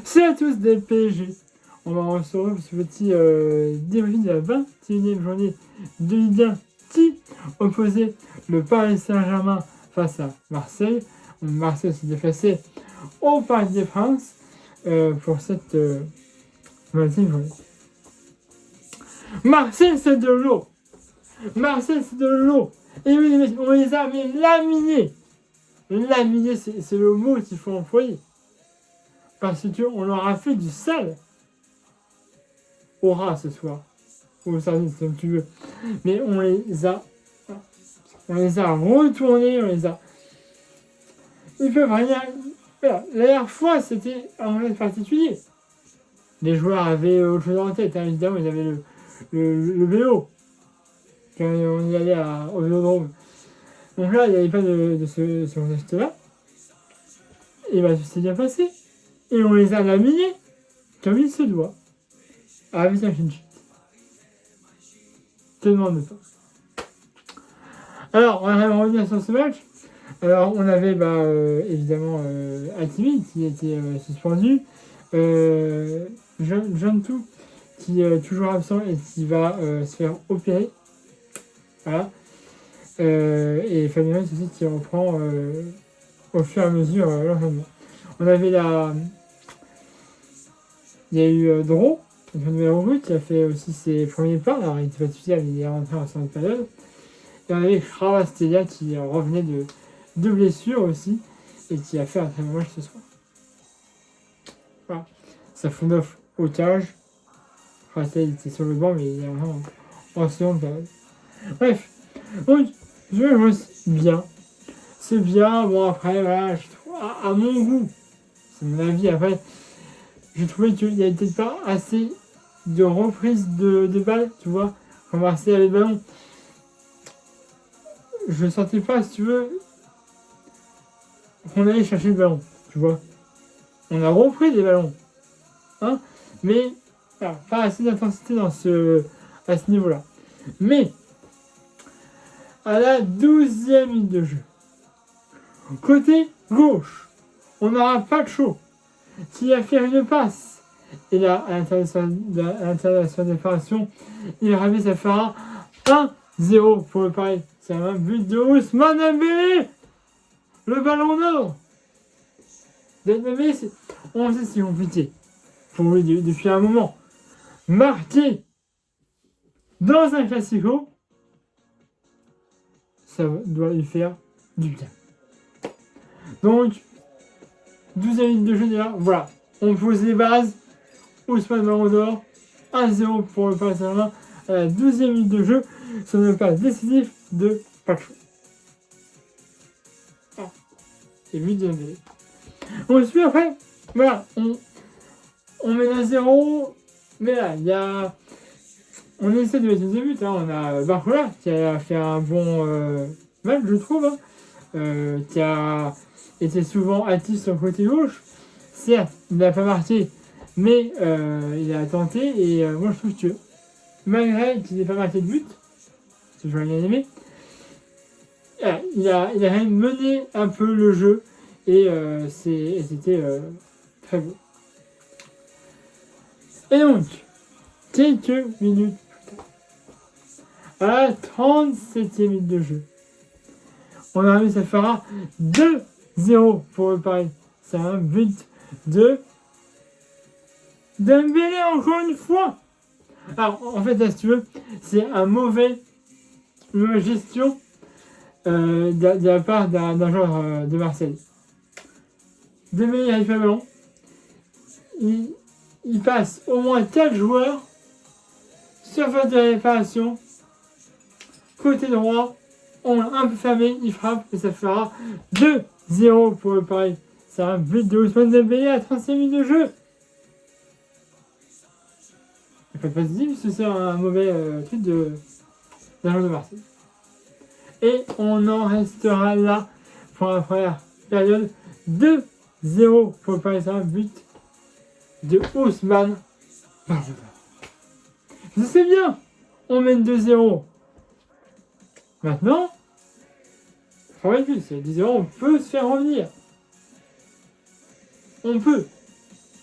Salut à tous des PSG. On va se retrouver pour ce petit débrief de la 21e journée de Ligue 1 qui opposait le Paris Saint-Germain face à Marseille. Marseille s'est déplacé au Parc des Princes pour cette 20e journée. Marseille, c'est de l'eau. Marseille, c'est de l'eau. Et oui, on les a laminés. Laminés, c'est le mot qu'il faut employer. Parce qu'on leur a fait du sale au rat ce soir. Ou au service, comme tu veux. Mais on les a retournés, on les a. Ils peuvent rien. Voilà. La dernière fois, c'était un moment particulier. Les joueurs avaient autre chose en tête, hein, évidemment, ils avaient le vélo. Quand on y allait au vélodrome. Donc là, il n'y avait pas de ce contexte-là. Et bah, ça s'est bien passé. Et on les a laminés comme il se doit. Avec un clean sheet. Te demande pas. Alors, on va revenir sur ce match. Alors, on avait évidemment Hakimi qui était suspendu. Jantou qui est toujours absent et qui va se faire opérer. Voilà. Et Fabien aussi qui reprend au fur et à mesure l'entraînement. On avait il y a eu Dro, le nouvel recrue, qui a fait aussi ses premiers pas. Alors, il n'était pas titulaire, mais il est rentré en seconde période. Et on avait Kravastelia qui revenait de blessure aussi et qui a fait un très bon match ce soir. Voilà. Ça fout 9 au cage. Kravastelia était sur le banc, mais il est vraiment en seconde période. Bref, donc, je me bien. C'est bien, bon après, voilà, je trouve, à mon goût, c'est mon avis, après, je trouvais qu'il n'y avait peut-être pas assez de reprise de balles, tu vois, quand Marseille avait le ballon. Je ne sentais pas, si tu veux, qu'on allait chercher le ballon, tu vois. On a repris des ballons, hein, mais voilà, pas assez d'intensité à ce niveau-là. Mais, à la 12e minute de jeu, côté gauche, on n'aura pas de chaud qui a fait une passe. Et là, à l'intérieur de sa déparation, il ramène ça fera 1-0 pour le Paris. C'est un but de Ousmane Dembélé. Le ballon d'or. Dembélé, on sait c'est compliqué pour lui depuis un moment. Marqué dans un classico, ça doit lui faire du bien. Donc, 12 minutes de jeu déjà, voilà. On pose les bases. Ousmane Ballon d'Or, 1-0 pour le Paris Saint-Germain à la 12e minute de jeu. Ça ne pas décisif de Pacho. Ah. Et but de Dembélé. Ensuite, après, voilà, on met 1-0. Mais là, il y a. On essaie de mettre une buts. Hein. On a Barcola qui a fait un bon match, je trouve. Hein. Qui a été souvent actif sur le côté gauche. Certes, il n'a pas marqué. Mais il a tenté et moi je trouve que malgré qu'il n'ait pas marqué de but, ce que j'aurais bien aimé, il a quand même mené un peu le jeu et c'était très beau. Et donc, quelques minutes plus tard, à la 37e minute de jeu, on a réussi à faire 2-0 pour le Paris. C'est un but de Dembélé encore une fois. Alors en fait là si tu veux, c'est une mauvaise gestion de la part d'un joueur de Marseille. Dembélé il arrive pas le ballon. Il passe au moins 4 joueurs sur phase de réparation. Côté droit, on l'a un peu fermé, il frappe et ça fera 2-0 pour le Paris. C'est un but de Ousmane Dembélé à 35 minutes de jeu. Pas positif, parce que c'est un mauvais truc d'un joueur de Marseille. Et on en restera là pour la première période. 2-0 pour le Paris Saint-Germain, but de Ousmane. Je sais bien, on mène 2-0. Maintenant, faut plus, c'est 10-0, on peut se faire revenir. On peut.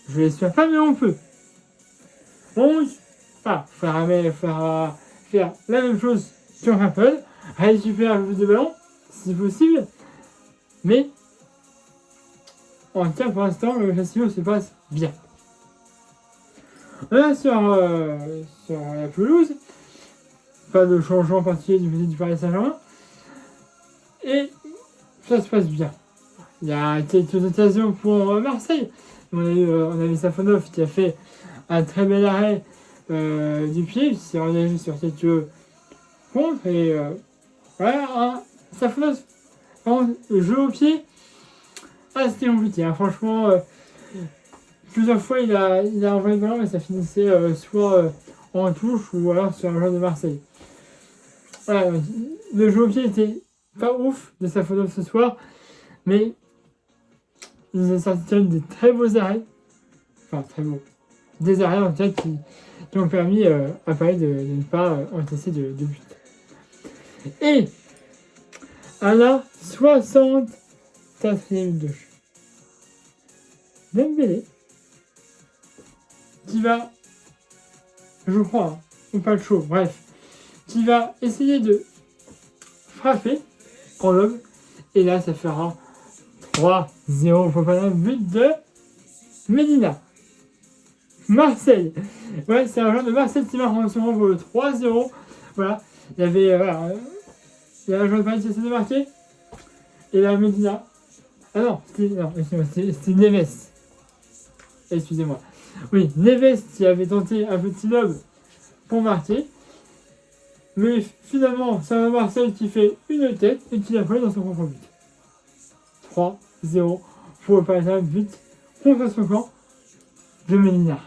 Je l'espère pas, mais on peut. Donc, voilà, faire la même chose sur Apple, récupérer un peu de ballon, si possible, mais en tout cas, pour l'instant, le festival se passe bien. Là, sur la pelouse, pas de changement particulier du côté du Paris Saint-Germain, et ça se passe bien. Il y a quelques occasions pour Marseille. On a vu Safonov qui a fait un très bel arrêt du pied, qui s'est engagé sur quelques contre, et voilà, Safonov, le jeu au pied, c'était compliqué. Hein. Franchement, plusieurs fois il a envoyé le ballon, mais ça finissait soit en touche ou alors sur un joueur de Marseille. Voilà, le jeu au pied était pas ouf de Safonov ce soir, mais il nous a sorti quand même des très beaux arrêts. Enfin, très beaux. Des arrêts en tout cas qui ont permis à Paris de ne pas encaisser de but. Et à la 64e minute de jeu, Dembélé qui va, je crois, ou pas le show, bref, qui va essayer de frapper en lobe, et là ça fera 3-0 pour pas un but de Medina. Marseille. Ouais, c'est un joueur de Marseille qui marque en ce moment pour le 3-0. Voilà, il y avait il y a un joueur de Paris qui essaie de marquer, et là Medina. Ah non, c'était Neves. Excusez-moi. Oui, Neves qui avait tenté un petit lob pour marquer. Mais finalement, c'est un Marseille qui fait une tête et qui l'a pris dans son propre but. 3-0 pour le Paris Saint-Germain, but contre son camp de Medina.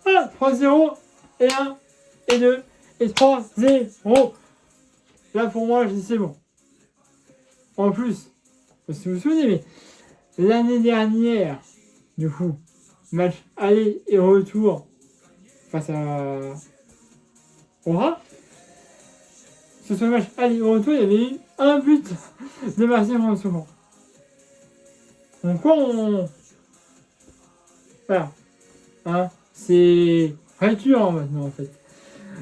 Voilà, 3-0 et 1 et 2 et 3-0. Là pour moi, je dis c'est bon. En plus, si vous vous souvenez, mais l'année dernière, du coup, match aller et retour face à Aura. Sur ce match aller et retour, il y avait eu un but de Marseille en second. Donc quoi, voilà. Hein, c'est récurrent maintenant en fait.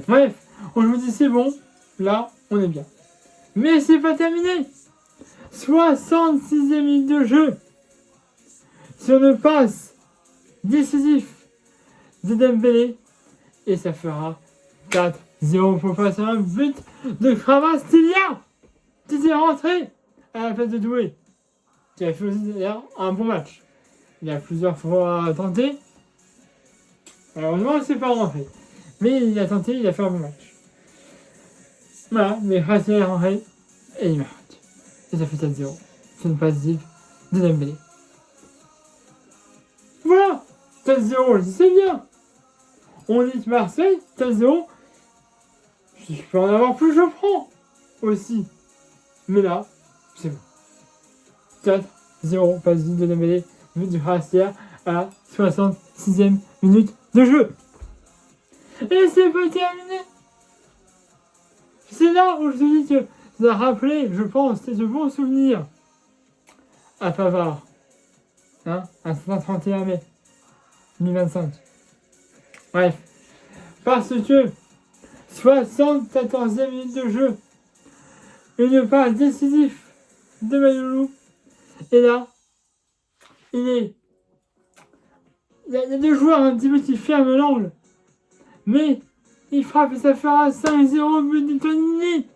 Bref, on vous dit c'est bon, là, on est bien. Mais c'est pas terminé. 66e minute de jeu. Sur une passe décisif de Dembélé. Et ça fera 4-0 pour passer un but de Kravastilia qui s'est rentré à la place de Doué. Qui a fait aussi d'ailleurs un bon match. Il a plusieurs fois tenté. Malheureusement, il ne s'est pas rentré. Mais il a tenté, il a fait un bon match. Voilà, mais Kravastilia est rentré et il marque. Et ça fait 4-0. C'est une passe décisive de Dembélé. Voilà, 4-0, je dis c'est bien. On dit que Marseille, 4-0. Si je peux en avoir plus, je prends aussi. Mais là, c'est bon. 4-0, passe de Dembélé, but du Kravastilia à la 66e minute de jeu. Et c'est pas terminé. C'est là où je te dis que ça a rappelé, je pense, de bons souvenirs à Pavard. Hein, un 31 mai 2025. Bref. Parce que 74e minute de jeu, une passe décisive de Maloulou. Et là, il y a deux joueurs un petit peu qui ferment l'angle. Mais il frappe et ça fera 5-0 but de Tonini.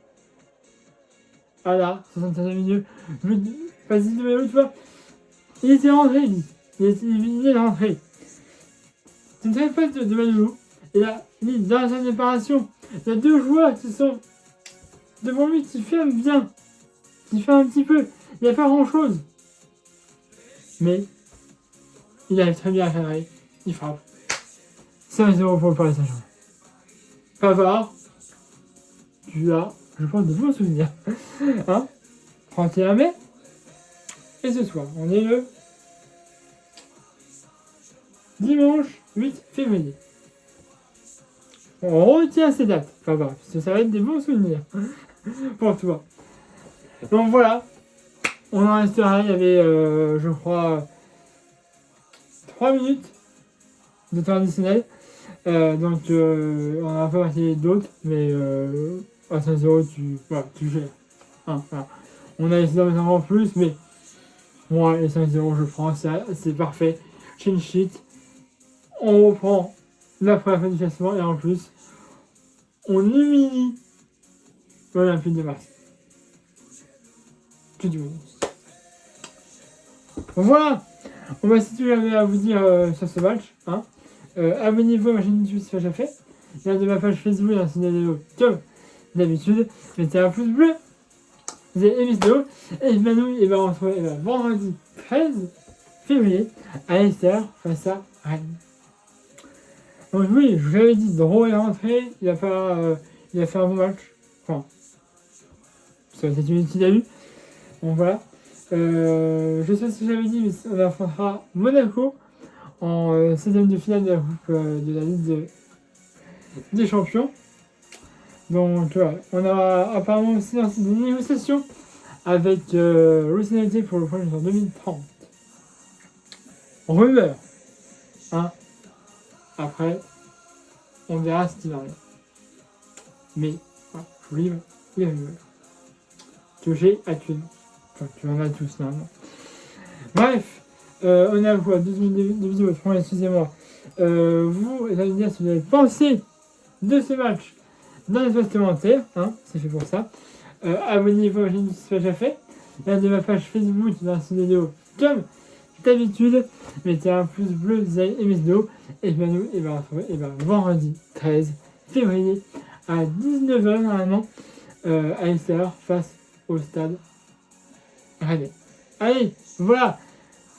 Voilà, 75e minute, but de passe de Maloulou, tu vois. Il était rentré, lui. Il est rentré. C'est une très passe de Maloulou. Et là, dans la zone de séparation, il y a deux joueurs qui sont devant lui qui ferment bien. Qui fait un petit peu. Il n'y a pas grand chose. Mais il arrive très bien à cadrer. Il frappe. 5-0 pour le Paris Saint-Germain. Pavard, tu as, je pense, de bons souvenirs. Hein, 31 mai. Et ce soir, on est le dimanche 8 février. On retient ces dates, Pavard, parce que ça va être des bons souvenirs pour toi. Donc voilà, on en restera. Il y avait, je crois, 3 minutes de temps additionnel. Donc, on n'a pas passé d'autres, mais à 5-0, tu gères. Hein, voilà. On a essayé d'en mettre encore plus, mais moi, les 5-0, je prends ça, c'est parfait. Clean sheet. On reprend la première fin du classement et en plus, on humilie l'Olympique de Marseille. Que du bonus. Voilà, on va si tout j'avais à vous dire sur ce match. Hein. Abonnez-vous à ma chaîne YouTube si ce n'est déjà fait. Il y a de ma page Facebook dans une vidéo comme d'habitude. Mettez un pouce bleu. Vous avez aimé cette vidéo. Et maintenant, on se retrouve vendredi 13 février à l'extérieur face à Rennes. Donc oui, je vous avais dit, Dro est rentré, il a fait un bon match. Enfin, c'est une minute qu'il a eu. Donc voilà. Je sais pas si j'avais dit, mais on affrontera Monaco en 16e de finale de la Coupe de la Ligue des Champions. Donc voilà, on a apparemment aussi lancé des négociations avec l'Océanité pour le projet en 2030. Rumeur. Hein. Après, on verra ce qu'il en est. Mais, voilà, je vous livre les rumeurs. Que j'ai actuellement. Enfin, tu en as tous normalement. Bref, on a quoi 12 minutes de vidéo, excusez-moi. Vous allez me dire si vous avez pensé de ce match dans les espaces commentaires, hein, c'est fait pour ça. Abonnez-vous à ma chaîne si ce n'est déjà fait. Là de ma page Facebook dans cette vidéo comme d'habitude. Mettez un pouce bleu, vous avez aimé cette vidéo. Et bien nous, on va retrouver vendredi 13 février à 19h normalement à l'extérieur face au stade Rennais. Allez, voilà,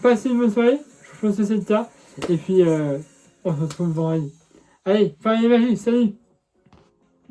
passez une bonne soirée, je pense que c'est le cas. Et puis on se retrouve vendredi. Allez, Paris Magie, salut!